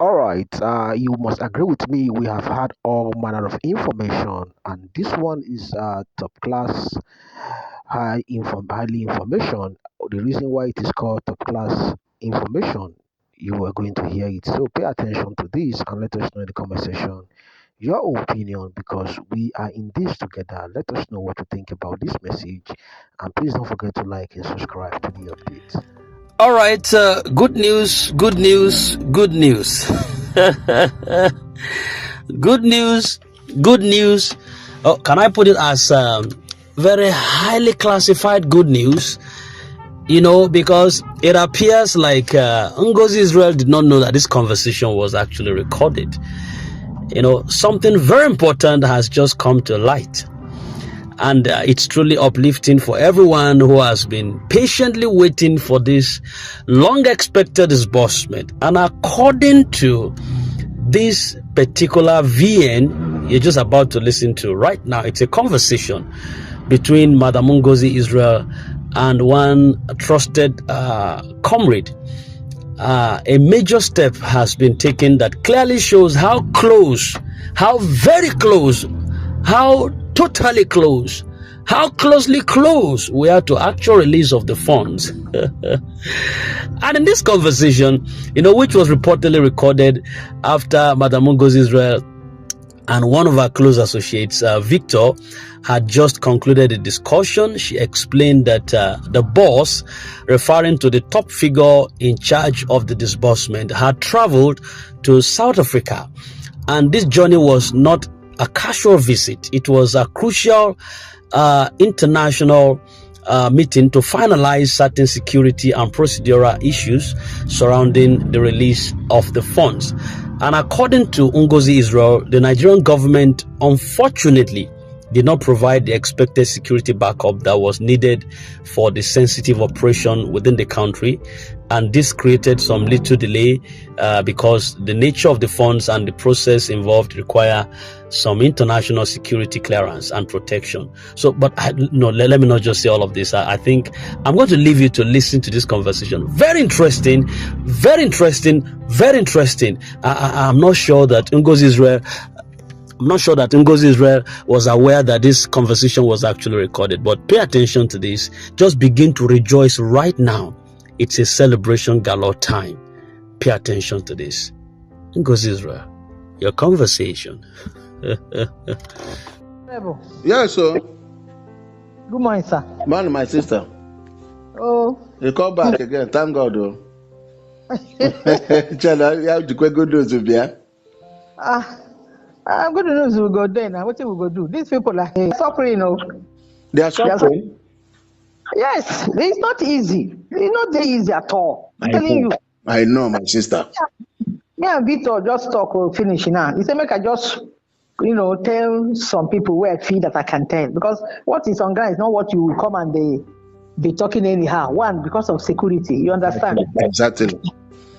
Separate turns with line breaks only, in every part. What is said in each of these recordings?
All right, you must agree with me. We have had all manner of information, and this one is top class, highly information. The reason why it is called top class information, you are going to hear it. So pay attention to this and let us know in the comment section your opinion because we are in this together. Let us know what you think about this message, and please don't forget to like and subscribe to the update.
All right, good news, good news, good news. Good news, good news. Oh, can I put it as very highly classified good news? Because it appears like Ngozi Israel did not know that this conversation was actually recorded. Something very important has just come to light. And it's truly uplifting for everyone who has been patiently waiting for this long expected disbursement. And according to this particular VN you're just about to listen to right now, it's a conversation between Madam Ngozi Israel and one trusted comrade. A major step has been taken that clearly shows how close, how very close, how totally close, how closely close we are to actual release of the funds. And in this conversation, which was reportedly recorded after Madam Ngozi Israel and one of our close associates, Victor, had just concluded the discussion. She explained that the boss, referring to the top figure in charge of the disbursement, had traveled to South Africa. And this journey was not a casual visit. It was a crucial international meeting to finalize certain security and procedural issues surrounding the release of the funds. And according to Ngozi Israel, the Nigerian government unfortunately did not provide the expected security backup that was needed for the sensitive operation within the country. And this created some little delay because the nature of the funds and the process involved require some international security clearance and protection. So, but let me not just say all of this. I think I'm going to leave you to listen to this conversation. Very interesting, very interesting, very interesting. I'm not sure that Ngozi Israel was aware that this conversation was actually recorded. But pay attention to this. Just begin to rejoice right now. It's a celebration galore time. Pay attention to this. Ngozi Israel, your conversation.
Yes, sir.
Good morning, sir.
Man, my sister.
Oh.
You come back again. Thank God, though. Chala, you have to quite good news to be here.
I'm good news we go there now. What we go do? These people are suffering,
They are suffering?
Yes, it's not easy. It's not that easy at all. I'm telling you.
I know, my sister.
Yeah, Victor just talk or finish now. He said, make I just, tell some people where I feel that I can tell. Because what is on ground is not what you will come and they be talking anyhow. One, because of security. You understand?
Exactly.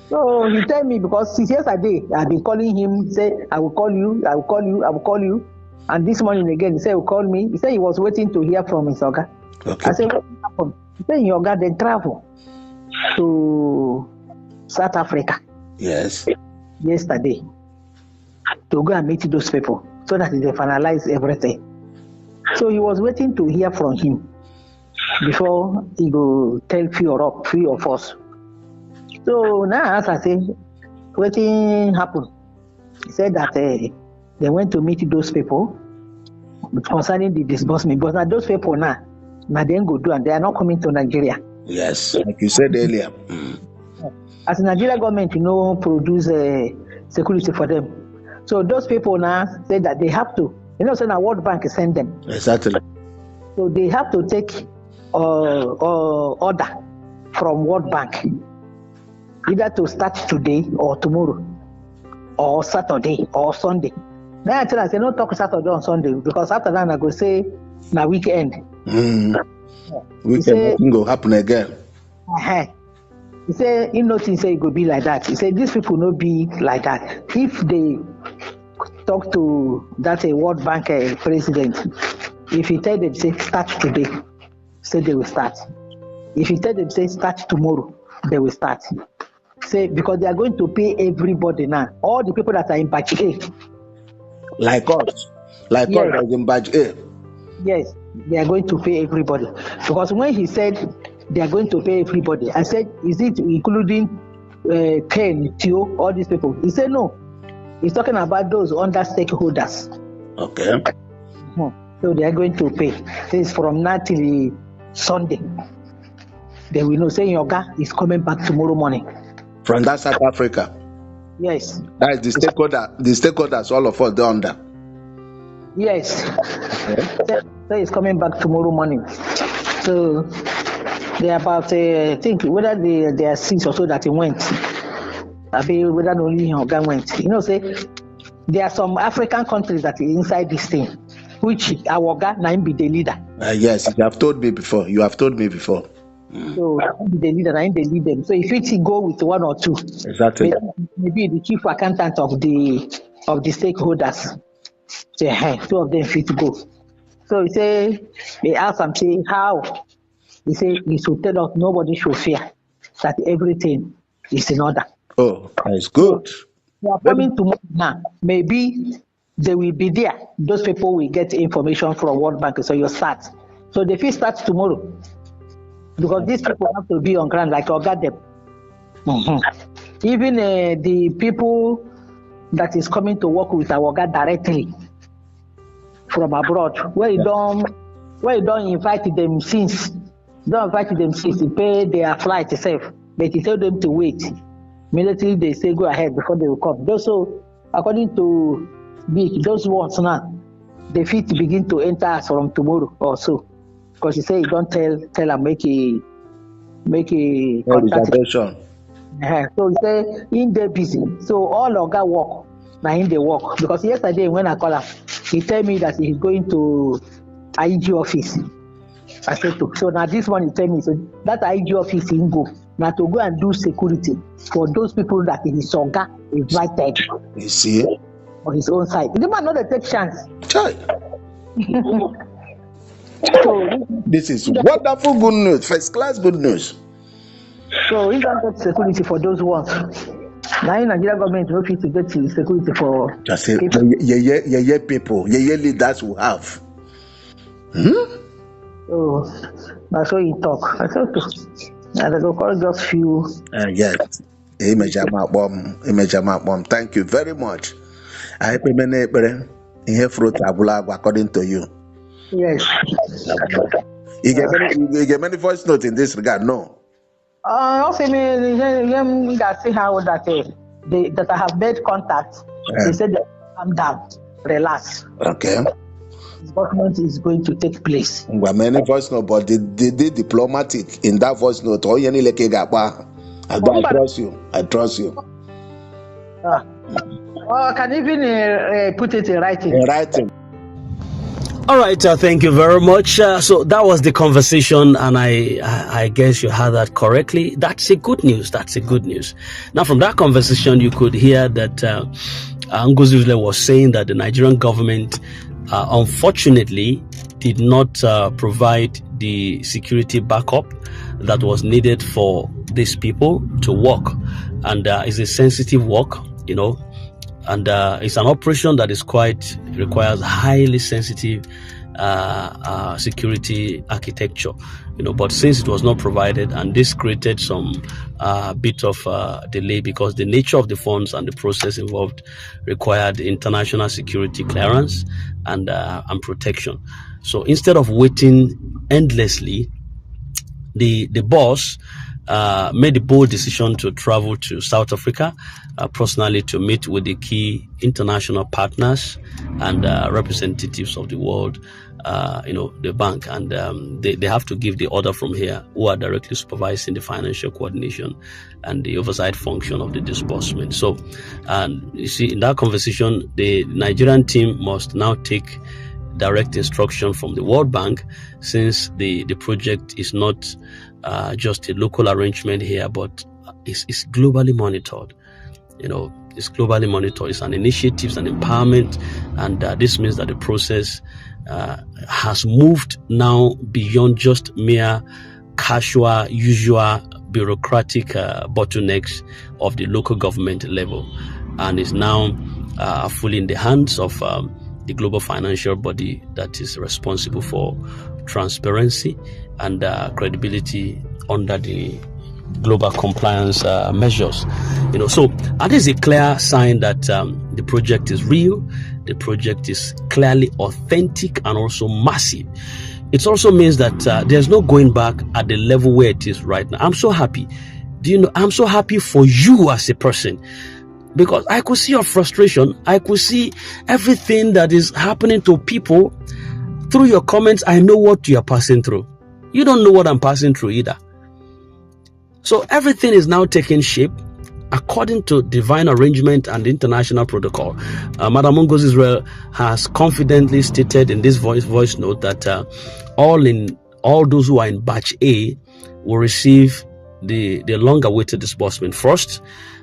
So he tell me because since yesterday I've been calling him, say I will call you, I will call you, I will call you. And this morning again, he said he will call me. He said he was waiting to hear from his Oga.
Okay.
I said, what happened? He said your Oga then travel to South Africa.
Yes.
Yesterday to go and meet those people so that they finalize everything. So he was waiting to hear from him before he go tell few of us. So now, as I say, what happened? He said that they went to meet those people concerning the disbursement. But now those people now they go do and they are not coming to Nigeria.
Yes, like you said earlier.
As the Nigeria government, produce security for them. So those people now say that they have to, so now World Bank send them.
Exactly.
So they have to take order from World Bank, either to start today or tomorrow, or Saturday or Sunday. Now I tell us, don't talk Saturday on Sunday because after that I go say na weekend.
Weekend nothing go happen again.
He said, nothing say it go be like that. He said these people no be like that. If they talk to that World Bank president, if he tell them say start today, say they will start. If he tell them say start tomorrow, they will start. say because they are going to pay everybody now. All the people that are in batch A.
Like us. Like
Yes.
us as in badge A.
Yes, they are going to pay everybody. Because when he said they are going to pay everybody, I said, is it including Ken, Theo, all these people? He said no. He's talking about those under stakeholders.
Okay.
So they are going to pay. This is from now till Sunday. They will know saying Yoga is coming back tomorrow morning.
From that South Africa.
Yes.
That is the stakeholders all of us they're under.
Yes.
Okay.
So he's coming back tomorrow morning. So they are about I think whether they are 6 or so that he went. I mean whether only Yoga went. Say there are some African countries that are inside this thing, which our Yoga now be the leader.
Yes, you have told me before.
So the leader, and they lead them. So if it go with one or two,
Exactly.
maybe the chief accountant of the stakeholders, say, hey, 2 of them fit to go. So he say they ask him, say how? He say he should tell us nobody should fear that everything is in order.
Oh, that's good.
They are coming tomorrow now. Maybe they will be there. Those people will get information from World Bank. So you start. So the fee starts tomorrow. Because these people have to be on ground like Oga them. Even the people that is coming to work with our Oga directly from abroad, where you don't invite them since, they pay their flight itself, but you tell them to wait. Immediately they say go ahead before they will come. Also, according to those ones now, the fee begin to enter us from tomorrow or so. Because you say you don't tell and make a contact.
Reservation.
So you say in there busy. So all Oga work now in the work. Because yesterday when I call him, he tell me that he's going to IG office. I said to so now this one he tell me so that IG office he go now to go and do security for those people that his Oga invited.
You see?
On his own side. The man not a take chance.
Chai.
So
This is wonderful good news, first class good news.
So he don't get security for those ones. Now in Nigeria government no fit to get security for
Just say
people.
people, leaders will have.
So that's what he talk. I said to I go call just few.
Yes. Imejama. Thank you very much. I hear fruit according to you.
Yes.
You get many voice notes in this regard, no?
Also me that see how that that I have made contact. They said calm down, relax.
Okay.
Government is going to take place.
Well, many voice note, but the diplomatic in that voice note. I trust you.
I can even put it in writing.
In writing.
All right, thank you very much. So that was the conversation, and I guess you heard that correctly. That's a good news. Now, from that conversation, you could hear that Nguzuzle was saying that the Nigerian government, unfortunately, did not provide the security backup that was needed for these people to work, and it's a sensitive work, and it's an operation that is requires highly sensitive security architecture, but since it was not provided, and this created some bit of delay because the nature of the funds and the process involved required international security clearance and protection. So instead of waiting endlessly, the boss made the bold decision to travel to South Africa personally to meet with the key international partners and representatives of the world, the bank, and they have to give the order from here, who are directly supervising the financial coordination and the oversight function of the disbursement. So, and you see, in that conversation, the Nigerian team must now take direct instruction from the World Bank, since the project is not just a local arrangement here, but it's globally monitored. It's globally monitored. It's an initiative, it's an empowerment, and this means that the process has moved now beyond just mere casual, usual bureaucratic bottlenecks of the local government level, and is now fully in the hands of the global financial body that is responsible for transparency and credibility under the global compliance measures. So that is a clear sign that the project is real, the project is clearly authentic and also massive. It also means that there's no going back at the level where it is right now. I'm so happy. I'm so happy for you as a person, because I could see your frustration. I could see everything that is happening to people through your comments. I know what you are passing through. You don't know what I'm passing through either. So everything is now taking shape according to divine arrangement and international protocol. Madam Ngozi Israel has confidently stated in this voice note that all those who are in batch A will receive the long-awaited disbursement first,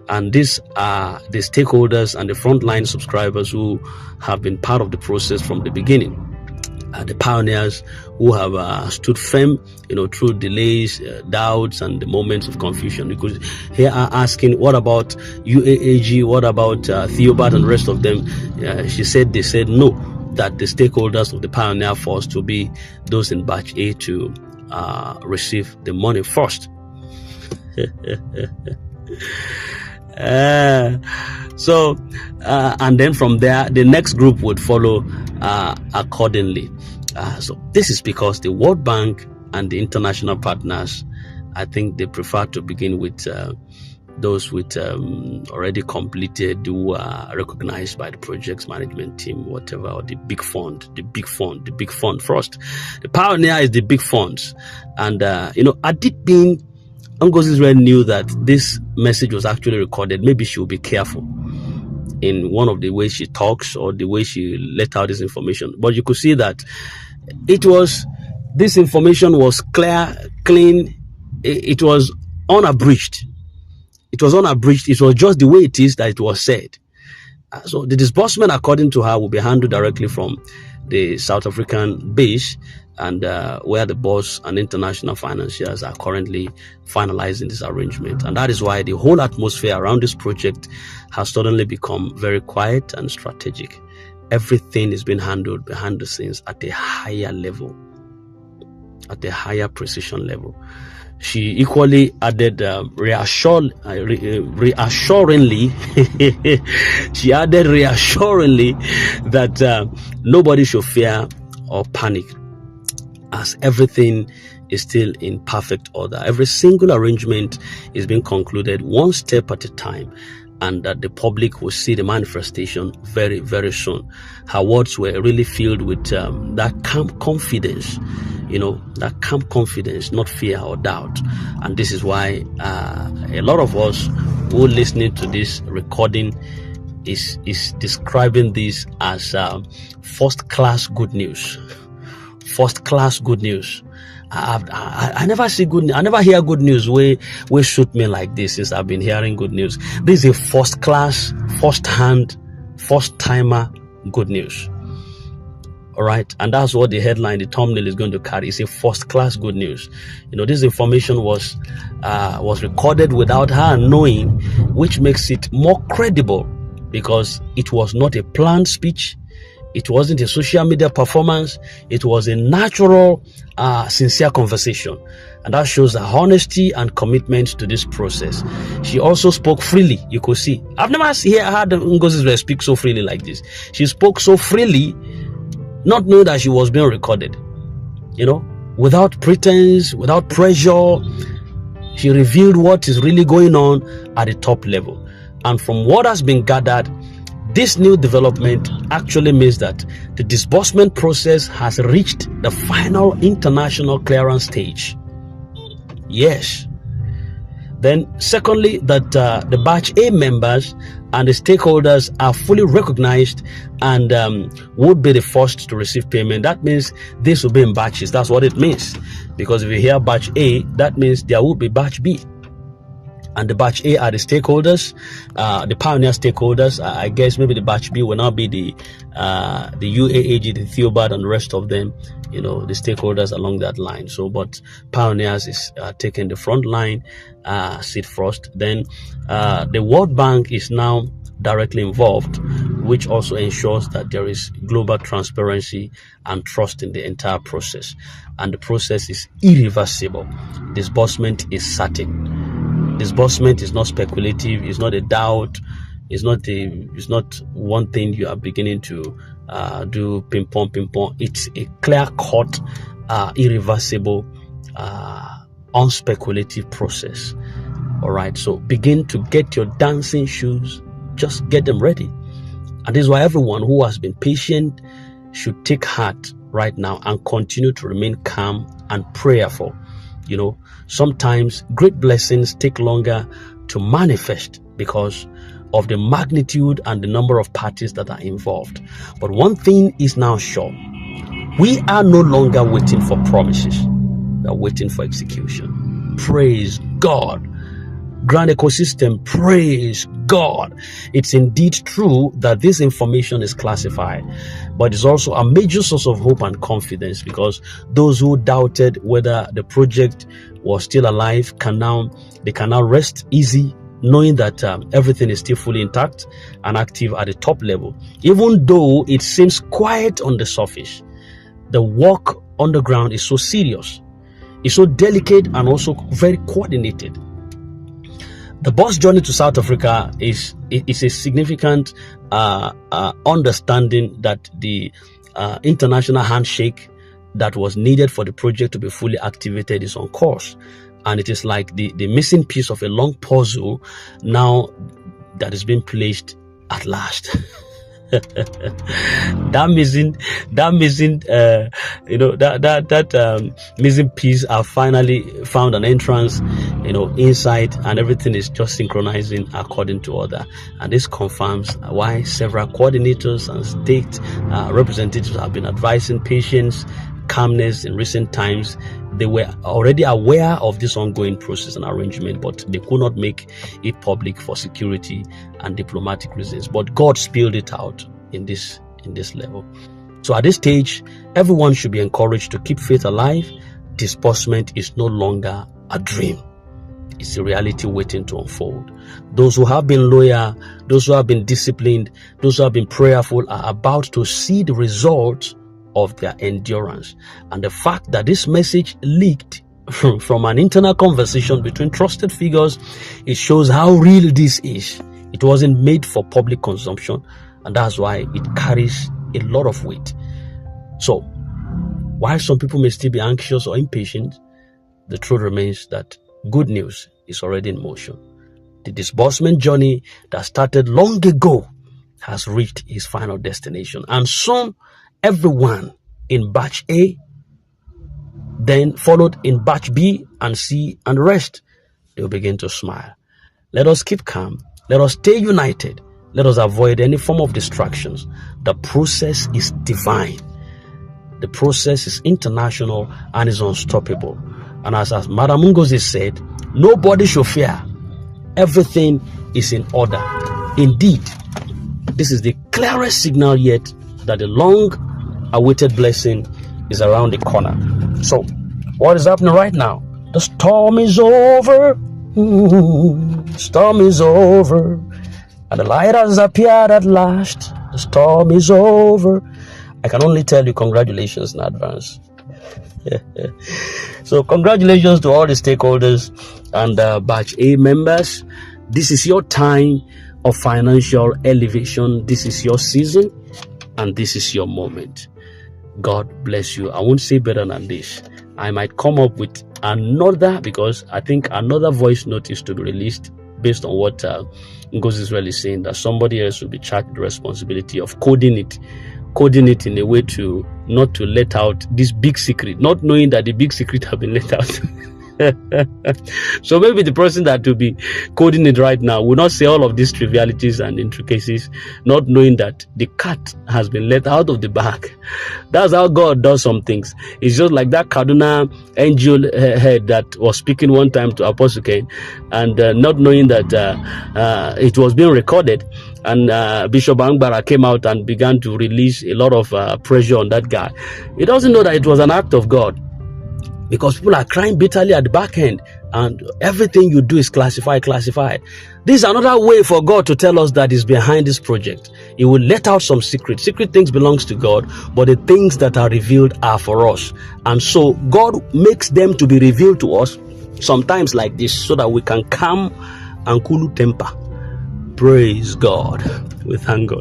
and these are the stakeholders and the frontline subscribers who have been part of the process from the beginning. The pioneers who have stood firm, through delays, doubts, and the moments of confusion. Because here are asking, what about UAAG? What about Theobald and the rest of them? They said no, that the stakeholders of the pioneer force to be those in batch A to receive the money first. And then from there, the next group would follow accordingly. So this is because the World Bank and the international partners, I think they prefer to begin with those with already completed, who are recognized by the project's management team, whatever, or the big fund first. The pioneer is the big funds. And, Adit being Ngozi Israel knew that this message was actually recorded. Maybe she will be careful in one of the ways she talks or the way she let out this information. But you could see that this information was clear, clean. It was unabridged. It was just the way it is that it was said. So the disbursement, according to her, will be handled directly from the South African base, and where the boss and international financiers are currently finalizing this arrangement. And that is why the whole atmosphere around this project has suddenly become very quiet and strategic. Everything is being handled behind the scenes at a higher level, at a higher precision level. She equally added reassuringly that nobody should fear or panic, as everything is still in perfect order. Every single arrangement is being concluded one step at a time, and that the public will see the manifestation very, very soon. Her words were really filled with that calm confidence, that calm confidence, not fear or doubt. And this is why a lot of us who are listening to this recording is describing this as first-class good news. First-class good news. I never see good news. I never hear good news where shoot me like this since I've been hearing good news. This is a first-class, first-hand, first-timer good news. All right, and that's what the headline, the thumbnail is going to carry. It's a first-class good news. This information was recorded without her knowing, which makes it more credible, because it was not a planned speech. It wasn't a social media performance. It was a natural, sincere conversation. And that shows her honesty and commitment to this process. She also spoke freely. You could see. I've never heard Ngozi Israel speak so freely like this. She spoke so freely, not knowing that she was being recorded. Without pretense, without pressure. She revealed what is really going on at the top level. And from what has been gathered, this new development actually means that the disbursement process has reached the final international clearance stage. Yes. Then, secondly, that the batch A members and the stakeholders are fully recognized and would be the first to receive payment. That means this will be in batches. That's what it means. Because if you hear batch A, that means there will be batch B. And the batch A are the stakeholders, the pioneer stakeholders. I guess maybe the batch B will now be the UAAG, the Theobald, and the rest of them, the stakeholders along that line. So, but pioneers is taking the front line, seat first. Then the World Bank is now directly involved, which also ensures that there is global transparency and trust in the entire process. And the process is irreversible. Disbursement is certain. Disbursement is not speculative. It's not a doubt. It's not one thing you are beginning to do ping pong. It's a clear-cut, irreversible, unspeculative process. All right. So begin to get your dancing shoes. Just get them ready. And this is why everyone who has been patient should take heart right now and continue to remain calm and prayerful. Sometimes great blessings take longer to manifest because of the magnitude and the number of parties that are involved. But one thing is now sure. We are no longer waiting for promises. We are waiting for execution. Praise God. Grand Ecosystem, praise God. It's indeed true that this information is classified, but it's also a major source of hope and confidence, because those who doubted whether the project was still alive can now rest easy, knowing that everything is still fully intact and active at the top level. Even though it seems quiet on the surface, the work on the ground is so serious, it's so delicate, and also very coordinated. The bus journey to South Africa is a significant understanding that the international handshake that was needed for the project to be fully activated is on course. And it is like the missing piece of a long puzzle now that is being placed at last. that missing piece have finally found an entrance, inside, and everything is just synchronizing according to order. And this confirms why several coordinators and state representatives have been advising patience, calmness in recent times. They were already aware of this ongoing process and arrangement, but they could not make it public for security and diplomatic reasons. But God spilled it out in this level. So at this stage, everyone should be encouraged to keep faith alive. Disbursement is no longer a dream. It's a reality waiting to unfold. Those who have been loyal, those who have been disciplined, those who have been prayerful are about to see the results of their endurance. And the fact that this message leaked from an internal conversation between trusted figures, it shows how real this is. It wasn't made for public consumption, and that's why it carries a lot of weight. So, while some people may still be anxious or impatient, the truth remains that good news is already in motion. The disbursement journey that started long ago has reached its final destination, and soon everyone in batch A, then followed in batch B and C and the rest, they will begin to smile. Let us keep calm. Let us stay united. Let us avoid any form of distractions. The process is divine. The process is international and is unstoppable. And as Madam Ngozi said, nobody should fear. Everything is in order. Indeed, this is the clearest signal yet that the long-awaited blessing is around the corner. So, what is happening right now? The storm is over. Storm is over. And the light has appeared at last. The storm is over. I can only tell you congratulations in advance. So congratulations to all the stakeholders and Batch A members. This is your time of financial elevation. This is your season and this is your moment. God bless you. I won't say better than this. I might come up with another, because I think another voice note is to be released based on what Ngozi is really saying, that somebody else will be charged the responsibility of coding it in a way to not to let out this big secret, not knowing that the big secret have been let out. So maybe the person that will be coding it right now will not say all of these trivialities and intricacies, not knowing that the cat has been let out of the bag. That's how God does some things. It's just like that Kaduna NGO head that was speaking one time to Apostle Cain, and not knowing that it was being recorded, and Bishop Angbara came out and began to release a lot of pressure on that guy. He doesn't know that it was an act of God, because people are crying bitterly at the back end, and everything you do is classified. This is another way for God to tell us that He's behind this project. He will let out some secret things belongs to God, but the things that are revealed are for us. And so God makes them to be revealed to us sometimes like this, so that we can calm and cool temper. Praise God. We thank God.